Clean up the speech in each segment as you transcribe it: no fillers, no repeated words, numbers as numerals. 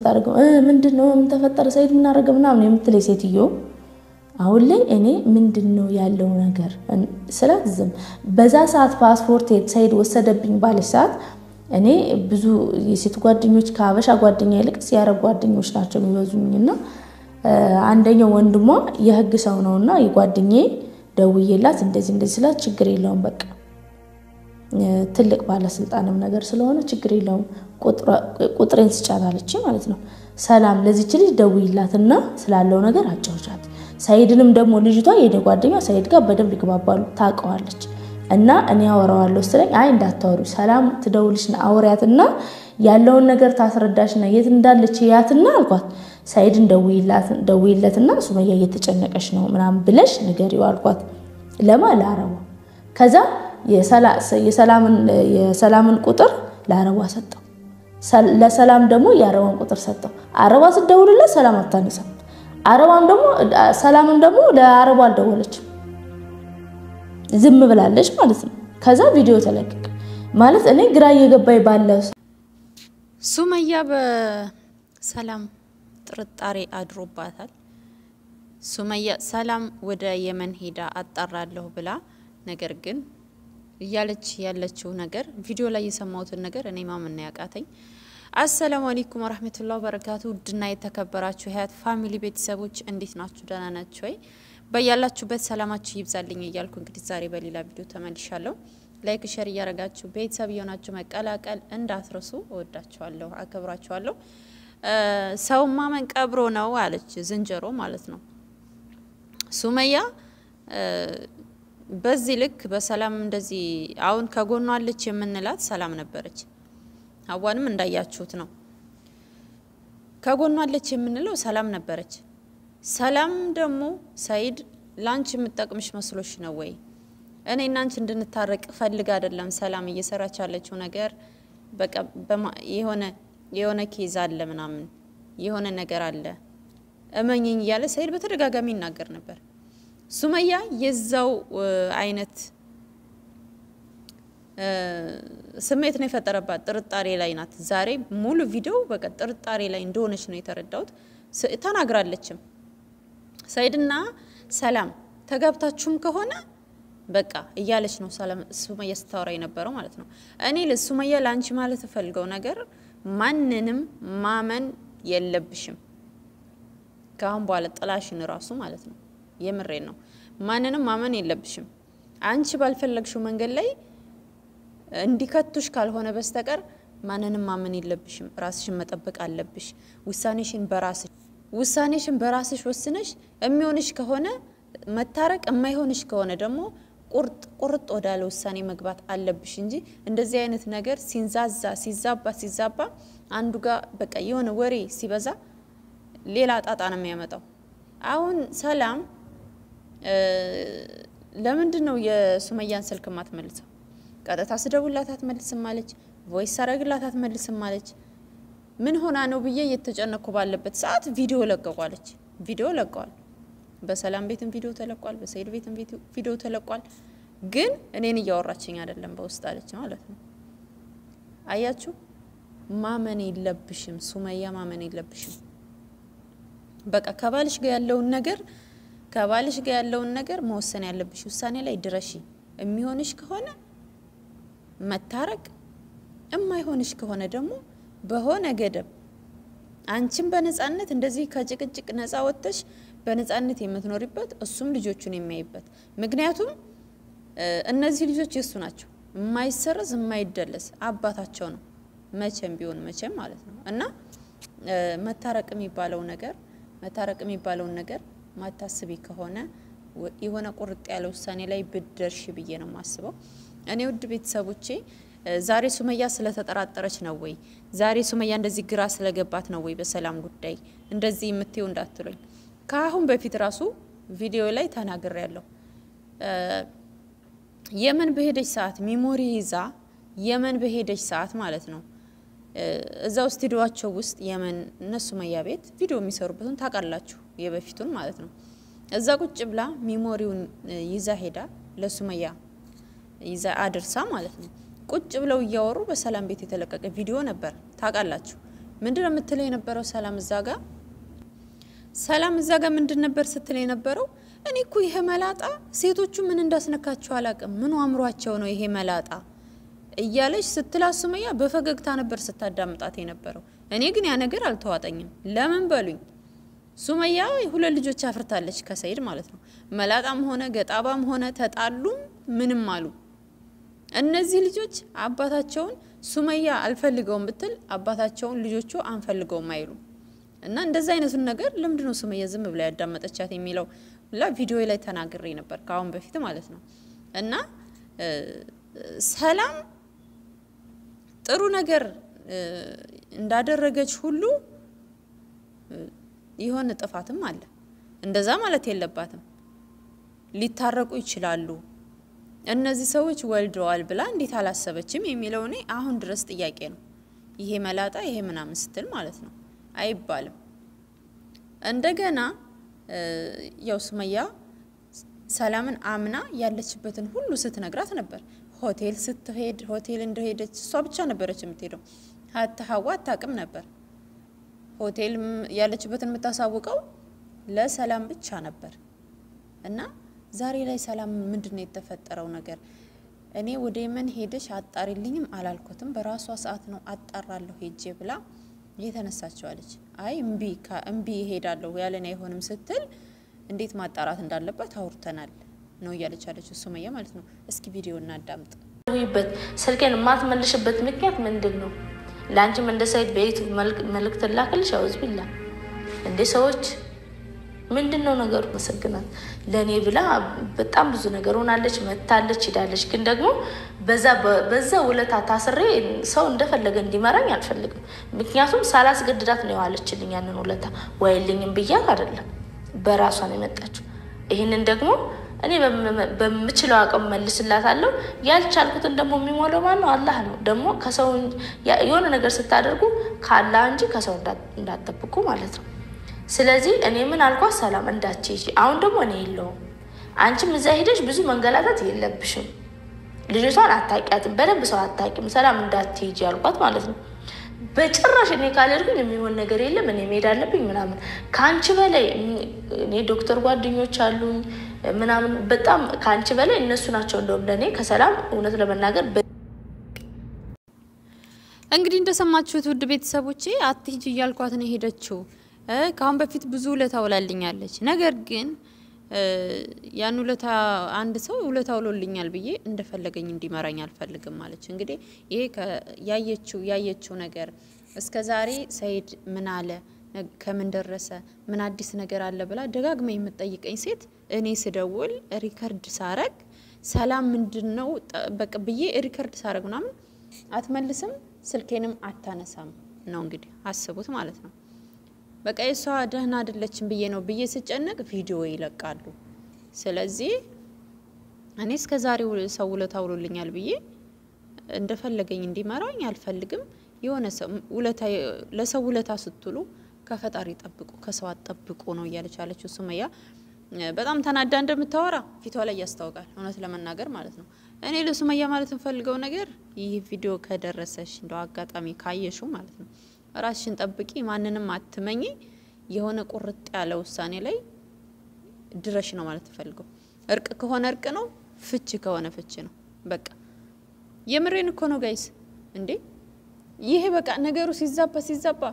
ታርገው ምንድነው ምን ተፈጠረ ሰይድ ምን አረገ ምናምን የምትለይ ሴትዮ አሁን ላይ እኔ ምንድነው ያለው ነገር ስለዚህ በዛ ሰዓት ፓስፖርት ሰይድ ወሰደብኝ ባለ ሰዓት እኔ ብዙ የሴት ጓደኞች ካበሻ ጓደኛ ይልቅ ሲያረግ ጓደኞች ናቸው የሚበዙኝና አንደኛው ወንድሟ የህግ ሰው ነውና የጓደኛዬ ደውዬላት እንደዚህ ስላ ችግር የለውም በቃ ትልቅ ባለስልጣንም ነገር ስለሆነ ችግር የለውም ቁጥሬን ስጫታለች ማለት ነው ሰላም ለዚች ልጅ ደውይላትና ስላለው ነገር አጫውቻት ሰይድንም ደግሞ ልጅቷ የኔ ጓደኛ ሰይድ ጋር በደንብ ይግባባሉ ታቀዋለች እና እኔ አወራዋለሁ ስለኝ አይ እንዳታወሩ ሰላም ትደውልሽና አውሪያትና ያለውን ነገር ታስረዳሽና የት እንዳለች ያትና አልኳት ሰይድን ደውይለትና ሱመያ እየተጨነቀሽ ነው ምናምን ብለሽ ንገሪው አልኳት ለማላረው ከዛ የሰላምን ቁጥር ለአረዋ ሰጠው ለሰላም ደግሞ ያረዋን ቁጥር ሰጠው አረዋ ሲደውልለት ሰላም አታነሳ አረዋም ደግሞ ሰላምን ደግሞ ለአረዋ አልደወለች ዝም ብላለች ማለት ነው ከዛ ቪዲዮ ተለቀቀ ማለት እኔ ግራ እየገባይ ባለው ሱመያ በሰላም ጥርጣሬ አድሮባታል ሱመያ ሰላም ወደ የመን ሄዳ አጣራለሁ ብላ ነገር ግን ያለችው ነገር ቪዲዮ ላይ የሰማሁት ነገር እኔ ማመን ያቃተኝ አሰላሙ አለይኩም ወራህመቱላሂ ወበረካቱ ድና የተከበራችሁ ሀያት ፋሚሊ ቤተሰቦች እንዴት ናችሁ ደህና ናችሁ ወይ በያላችሁበት ሰላማችሁ ይብዛልኝ እያልኩ እንግዲህ ዛሬ በሌላ ቪዲዮ ተመልሻለሁ ላይክ ሼር ያረጋችሁ ቤተሰብ የሆናችሁ መቀላቀል እንዳትረሱ ወዳችኋለሁ አከብራችኋለሁ ሰው ማመን ቀብሮ ነው አለች ዝንጀሮ ማለት ነው ሱመያ በዚህ ልክ በሰላም እንደዚህ አሁን ከጎኗ አለች የምንላት ሰላም ነበረች አዋንም እንዳያችሁት ነው ከጎኗ አለች የምንለው ሰላም ነበረች ሰላም ደግሞ ሰይድ ላንቺ የምትጠቅምሽ መስሎሽ ነው ወይ እኔና አንቺ እንድንታረቅ ፈልጋ አይደለም ሰላም እየሰራች ያለችው ነገር በቃ የሆነ ኬዝ አለ ምናምን የሆነ ነገር አለ እመኝኝ ያለ ሰይድ በተደጋጋሚ ይናገር ነበር ሱመያ የዛው አይነት ስሜት ነው የፈጠረባት ጥርጣሬ ላይ ናት ዛሬ ሙሉ ቪዲዮ በቃ ጥርጣሬ ላይ እንደሆነች ነው የተረዳሁት ተናግራለችም ሰይድና ሰላም ተጋብታችሁም ከሆነ በቃ እያለች ነው ሰላም ሱመያ ስታወራ የነበረው ማለት ነው እኔ ለሱመያ ላንቺ ማለት ፈልገው ነገር ማንንም ማመን የለብሽም ካሁን በኋላ ጥላሽን ራሱ ማለት ነው የምሬን ነው ማንንም ማመን የለብሽም አንቺ ባልፈለግሽው መንገድ ላይ እንዲከቱሽ ካልሆነ በስተቀር ማንንም ማመን የለብሽም ራስሽን መጠበቅ አለብሽ ውሳኔሽን በራስሽ ወስነሽ የሚሆንሽ ከሆነ መታረቅ የማይሆንሽ ከሆነ ደግሞ ቁርጥ ወዳለ ውሳኔ መግባት አለብሽ እንጂ እንደዚህ አይነት ነገር ሲዛባ አንዱ ጋር በቃ የሆነ ወሬ ሲበዛ ሌላ ጣጣ ነው የሚያመጣው አሁን ሰላም ለምንድነው የሱመያን ስልክ ማትመልሰው ቀጥታ ስደውላት አትመልስም ማለች ቮይስ አረግላት አትመልስም ማለች ምን ሆና ነው ብዬ የተጨነኩ ባለበት ሰዓት ቪዲዮ ለቀዋል በሰላም ቤትም ቪዲዮ ተለቋል በሰይድ ቤትም ቪዲዮ ተለቋል ግን እኔን እያወራችኝ አይደለም በውስጥ አለች ማለት ነው አያችሁ ማመን የለብሽም ሱመያ ማመን የለብሽም በቃ ከባልሽ ጋር ያለውን ነገር መወሰን ያለብሽ ውሳኔ ላይ ድረሺ የሚሆንሽ ከሆነ መታረቅ የማይሆንሽ ከሆነ ደግሞ በሆነ ገደብ አንቺም በነጻነት እንደዚህ ከጭቅጭቅ ነጻ ወጥተሽ በነጻነት የምትኖሪበት እሱም ልጆቹን የሚያይበት ምክንያቱም እነዚህ ልጆች የሱ ናቸው የማይሰረዝ የማይደለስ አባታቸው ነው መቼም ቢሆን መቼም ማለት ነው እና መታረቅ የሚባለው ነገር ማታስቢ ከሆነ የሆነ ቁርጥ ያለ ውሳኔ ላይ ብድርሽ ብዬ ነው ማስበው እኔ ውድ ቤተሰቦቼ ዛሬ ሱመያ ስለተጠራጠረች ነው ወይ ዛሬ ሱመያ እንደዚህ ግራ ስለገባት ነው ወይ በሰላም ጉዳይ እንደዚህ የምትዩ እንዳትሉኝ ካሁን በፊት ራሱ ቪዲዮ ላይ ተናግሬያለሁ የመን በሄደች ሰዓት ሚሞሪ ይዛ የመን በሄደች ሰዓት ማለት ነው እዛው ስቱዲዮአቸው ውስጥ የመን ሱመያ ቤት ቪዲዮ የሚሰሩበትን ታቃላችሁ የበፊቱን ማለት ነው እዛ ቁጭ ብላ ሚሞሪውን ይዛ ሄዳ ለሱመያ ይዛ አድርሳ ማለት ነው ቁጭ ብለው ያወሩ በሰላም ቤት የተለቀቀ ቪዲዮ ነበር ታቃላችሁ ምንድነው የምትለው የነበረው ሰላም እዛ ጋር ምንድን ነበር ስትል የነበረው እኔ እኮ ይሄ መላጣ ሴቶቹ ምን እንዳስነካቸው አላቀም ምን አምሯቸው ነው ይሄ መላጣ እያለች ስትላት ሱመያ በፈገግታ ነበር ስታዳምጣት የነበረው እኔ ግን ያ ነገር አልተዋጠኝም ለምን በሉኝ ሱመያ ሁለት ልጆች አፍርታለች ከሰይድ ማለት ነው መላጣም ሆነ ገጣባም ሆነ ተጣሉም ምንም አሉ እነዚህ ልጆች አባታቸውን ሱመያ አልፈልገውም ብትል አባታቸውን ልጆቹ አንፈልገውም አይሉ እና እንደዛ አይነቱን ነገር ለምንድነው ሱመያ ዝም ብላ ያዳመጠቻት የሚለው ቪዲዮ ላይ ተናግሬ ነበር ካሁን በፊት ማለት ነው እና ሰላም ጥሩ ነገር እንዳደረገች ሁሉ ይሆን ጥፋትም አለ እንደዛ ማለት የለባትም ሊታረቁ ይችላሉ እነዚህ ሰዎች ወልደዋል ብላ እንዴት አላሰበችም የሚለው እኔ አሁን ድረስ ጥያቄ ነው ይሄ መላጣ ይሄ ምናምን ስትል ማለት ነው አይባልም እንደገና ያው ሱመያ ሰላምን አምና ያለችበትን ሁሉ ስትነግራት ነበር ሆቴል ስትሄድ ሆቴል እንደሄደች እሷ ብቻ ነበረች የምትሄደው ሀዋ አታውቅም ነበር ሆቴል ያለችበትን የምታሳውቀው ለሰላም ብቻ ነበር እና ዛሬ ላይ ሰላም ምንድነው የተፈጠረው ነገር እኔ ወደ የመን ሄደሽ አጣሪልኝም አላልኩትም በራሷ ሰዓት ነው አጣራለሁ ሄጄ ብላ የተነሳቸዋለች አይ እምቢ ሄዳለሁ ያለና አይሆንም ስትል እንዴት ማጣራት እንዳለበት አውርተናል ነው ያለቻለች ሱመያ ማለት ነው እስኪ ቪዲዮ እናዳምጥ ይበት ስልኬን ማትመልሽበት ምክንያት ምንድነው ላንቺም እንደ ሰይድ በይቱ መልእክት ላክልሽ አውዝ ቢላ እንደ ሰዎች ምንድነው ነገሩ መሰግናት ለኔ ብላ በጣም ብዙ ነገር ሆናለች መታለች ሄዳለች ግን ደግሞ በዛ ውለታ ታስሬ ሰው እንደፈለገ እንዲመራኝ አልፈልግም ምክንያቱም ሳላስገድዳት ነው ያለችልኝ ያንን ውለታ ወይልኝም ብያት አይደለም በራሷ ነው የመጣችው ይሄንን ደግሞ እኔ በምችለው አቅም መልስላታለሁ ያልቻልኩትን ደግሞ የሚሞለው ማን ነው አላህ ነው ደግሞ ከሰው የሆነ ነገር ስታደርጉ ካላህ እንጂ ከሰው እንዳትጠብቁ ማለት ነው ስለዚህ እኔ ምን አልኳት ሰላም እንዳትጪ አሁን ደግሞ እኔ ይለው አንቺም እዛ ሄደሽ ብዙ መንገላታት የለብሽም ልጅቷን አታቂያትም በደንብ ሰው አታቂም ሰላም እንዳትጪ አልኳት ማለት ነው በጭራሽ እኔ ካለርኩኝ የሚሆን ነገር የለም እኔ መሄድ አለብኝ ምናምን ካንቺ በላይ እኔ ዶክተር ጓደኞች አሉኝ ምናምን በጣም ካንቺ በላይ እነሱ ናቸው እንደውም ለኔ ከሰላም እውነት ለመናገር እንግዲህ እንደሰማችሁት ውድ ቤተሰቦቼ አትሂጂ ያልኳት ነው ሄደችው ካሁን በፊት ብዙ ለታውላልኛለች ነገር ግን ያን ውለታ አንድ ሰው ውለታ ውሎልኛል ብዬ እንደፈለገኝ እንዲመራኝ አልፈልግም ማለት እንግዲህ ይሄ ያየችው ነገር እስከዛሬ ሰይድ ምን አለ ከምን ደረሰ ምን አዲስ ነገር አለ ብላ ደጋግማ የምትጠይቀኝ ሴት እኔ ስደውል ሪከርድ ሳረግ ሰላም ምንድነው በቃ ብዬ ሪከርድ ሳረግ ምናምን አትመልስም ስልኬንም አታነሳም ነው እንግዲህ አስቡት ማለት ነው በቃ እሷ ደህና አይደለችም ብዬ ነው ብዬ ስጨነቅ ቪዲዮ ይለቃሉ ስለዚህ እኔ እስከዛሬው ሰው ውለታውልኛል ብዬ እንደፈለገኝ እንዲመራኝ አልፈልግም የሆነ ሰው ለሰው ውለታ ስትሉ ከፈጣሪ ጠብቁ ከሰው አጠብቁ ነው ያለቻለችው ሱመያ በጣም ተናዳ እንደምታወራ ፊቷ ላይ ያስታውቃል እውነት ለመናገር ማለት ነው እኔ ለሱመያ ማለት እንፈልገው ነገር ይሄ ቪዲዮ ከደረሰሽ እንደው አጋጣሚ ካየሹ ማለት ነው ራስሽን ጠብቂ ማንንም አትመኚ የሆነ ቁርጥ ያለ ውሳኔ ላይ ድረሽ ነው ማለት ፈልገው እርቅ ከሆነ እርቅ ነው ፍቺ ከሆነ ፍቺ ነው በቃ የምሬን እኮ ነው ጋይስ እንዴ ይሄ በቃ ነገሩ ሲዛባ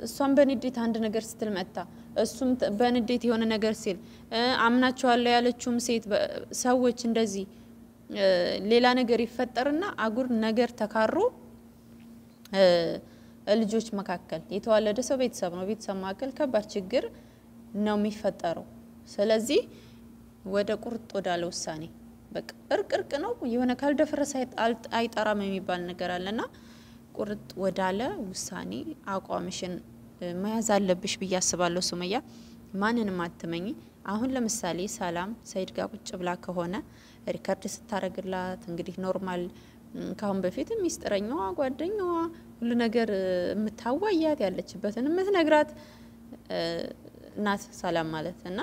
እሷን በንዴት አንድ ነገር ስትል መጣ እሱም በንዴት የሆነ ነገር ሲል አምናቸዋለሁ ያለችውም ሴት ሰዎች እንደዚህ ሌላ ነገር ይፈጠርና አጉር ነገር ተካሮ ልጆች መካከል የተዋለደ ሰው ቤተሰብ ነው ቤተሰብ መካከል ከባድ ችግር ነው የሚፈጠረው ስለዚህ ወደ ቁርጥ ወዳለ ውሳኔ በቃ እርቅ ነው የሆነ ካልደፈረሰ አይጠራም የሚባል ነገር አለና ቁርጥ ወዳለ ውሳኔ አቋምሽን መያዝ አለብሽ ብዬ አስባለሁ ሱመያ ማንንም አትመኝ አሁን ለምሳሌ ሰላም ሰይድ ጋር ቁጭ ብላ ከሆነ ሪከርድ ስታረግላት እንግዲህ ኖርማል ካሁን በፊት ሚስጥረኛዋ ጓደኛዋ ሁሉ ነገር የምታዋያት ያለችበትን የምትነግራት ናት ሰላም ማለት እና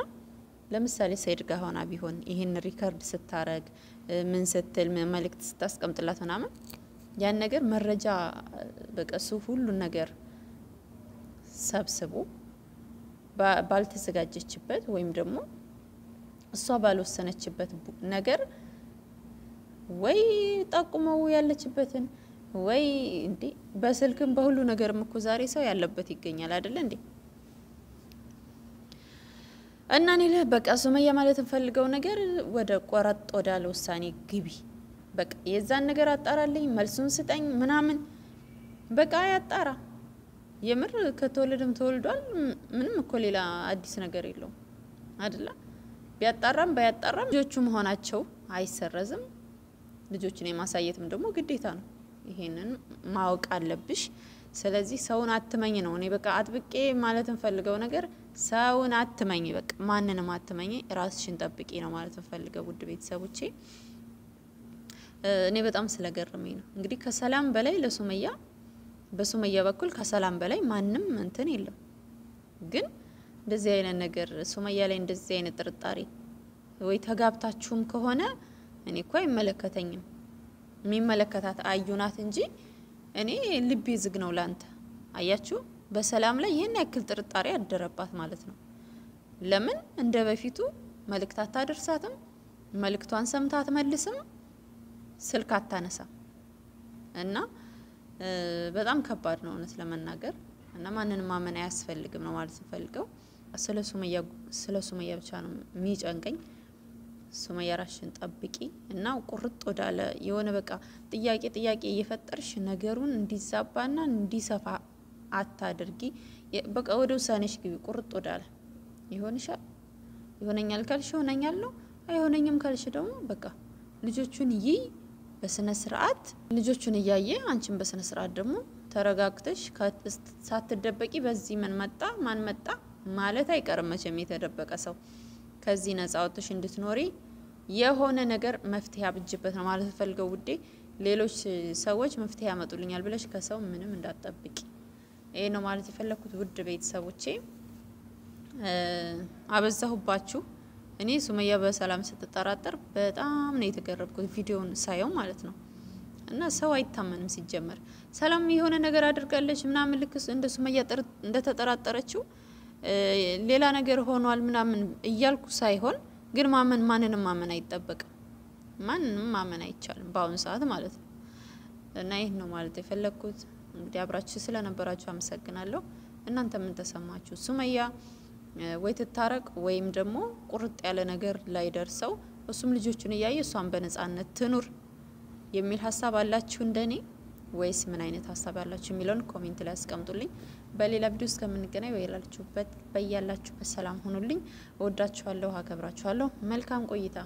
ለምሳሌ ሰይድ ጋር ሆና ቢሆን ይሄን ሪከርድ ስታረግ ምን ስትል መልእክት ስታስቀምጥላት ምናምን ያን ነገር መረጃ በቀሱ ሁሉ ነገር ሰብስቦ ባልተዘጋጀችበት ወይም ደግሞ እሷ ባልወሰነችበት ነገር ወይ ጠቁመው ያለችበትን ወይ እንዴ በስልክም በሁሉ ነገርም እኮ ዛሬ ሰው ያለበት ይገኛል አይደል እንዴ? እና እኔ በቃ ሱመያ ማለት እንፈልገው ነገር ወደ ቆረጥ ወዳለ ውሳኔ ግቢ። በቃ የዛን ነገር አጣራልኝ፣ መልሱን ስጠኝ ምናምን በቃ ያጣራ። የምር ከተወለደም ተወልዷል። ምንም እኮ ሌላ አዲስ ነገር የለውም አይደል? ቢያጣራም ባያጣራም ልጆቹ መሆናቸው አይሰረዝም። ልጆችን የማሳየትም ደግሞ ግዴታ ነው። ይሄንን ማወቅ አለብሽ። ስለዚህ ሰውን አትመኝ ነው እኔ በቃ አጥብቄ ማለት እንፈልገው ነገር ሰውን አትመኝ፣ በቃ ማንንም አትመኝ፣ ራስሽን ጠብቂ ነው ማለት እንፈልገው። ውድ ቤተሰቦቼ እኔ በጣም ስለገረመኝ ነው እንግዲህ ከሰላም በላይ ለሱመያ በሱመያ በኩል ከሰላም በላይ ማንም እንትን የለም። ግን እንደዚህ አይነት ነገር ሱመያ ላይ እንደዚህ አይነት ጥርጣሬ ወይ ተጋብታችሁም ከሆነ እኔ እኮ አይመለከተኝም። የሚመለከታት አዩናት እንጂ እኔ ልቤ ዝግ ነው ላንተ። አያችሁ በሰላም ላይ ይሄን ያክል ጥርጣሬ አደረባት ማለት ነው። ለምን እንደ በፊቱ መልእክት አታደርሳትም? መልእክቷን ሰምታ አትመልስም? ስልክ አታነሳም? እና በጣም ከባድ ነው እውነት ለመናገር እና ማንንም ማመን አያስፈልግም ነው ማለት ፈልገው። ስለ ሱመያ ብቻ ነው የሚጨንቀኝ። ሱመያ ራስሽን ጠብቂ እና ቁርጥ ወዳለ የሆነ በቃ ጥያቄ እየፈጠርሽ ነገሩን እንዲዛባና እንዲሰፋ አታድርጊ። በቃ ወደ ውሳኔሽ ግቢ። ቁርጥ ወዳለ ይሆንሻል። ይሆነኛል ካልሽ ይሆነኛል ነው፣ አይሆነኝም ካልሽ ደግሞ በቃ ልጆቹን በስነ ስርዓት ልጆቹን እያየ አንቺን በስነ ስርዓት ደግሞ ተረጋግተሽ ሳትደበቂ በዚህ ማን መጣ ማለት አይቀርም መቼም የተደበቀ ሰው ከዚህ ነፃ ወጥሽ እንድትኖሪ የሆነ ነገር መፍትሄ አብጅበት ነው ማለት ፈልገው። ውዴ ሌሎች ሰዎች መፍትሄ ያመጡልኛል ብለሽ ከሰው ምንም እንዳትጠብቂ። ይሄ ነው ማለት የፈለኩት ውድ ቤተሰቦቼ። አበዛሁባችሁ። እኔ ሱመያ በሰላም ስትጠራጠር በጣም ነው የተገረምኩት ቪዲዮውን ሳየው ማለት ነው። እና ሰው አይታመንም ሲጀመር። ሰላም የሆነ ነገር አድርጋለች ምናምን ልክ እንደ ሱመያ እንደተጠራጠረችው ሌላ ነገር ሆኗል ምናምን እያልኩ ሳይሆን ግን ማንንም ማመን አይጠበቅም። ማንንም ማመን አይቻልም በአሁን ሰዓት ማለት ነው። እና ይሄ ነው ማለት የፈለኩት። እንግዲህ አብራችሁ ስለነበራችሁ አመሰግናለሁ። እናንተ ምን ተሰማችሁ? ሱመያ ወይ ትታረቅ ወይም ደግሞ ቁርጥ ያለ ነገር ላይ ደርሰው እሱም ልጆቹን እያየ እሷን በነጻነት ትኑር የሚል ሀሳብ አላችሁ እንደኔ ወይስ ምን አይነት ሀሳብ አላችሁ የሚለውን ኮሜንት ላይ አስቀምጡልኝ። በሌላ ቪዲዮ እስከምንገናኝ በያላችሁበት ሰላም ሁኑልኝ። እወዳችኋለሁ፣ አከብራችኋለሁ። መልካም ቆይታ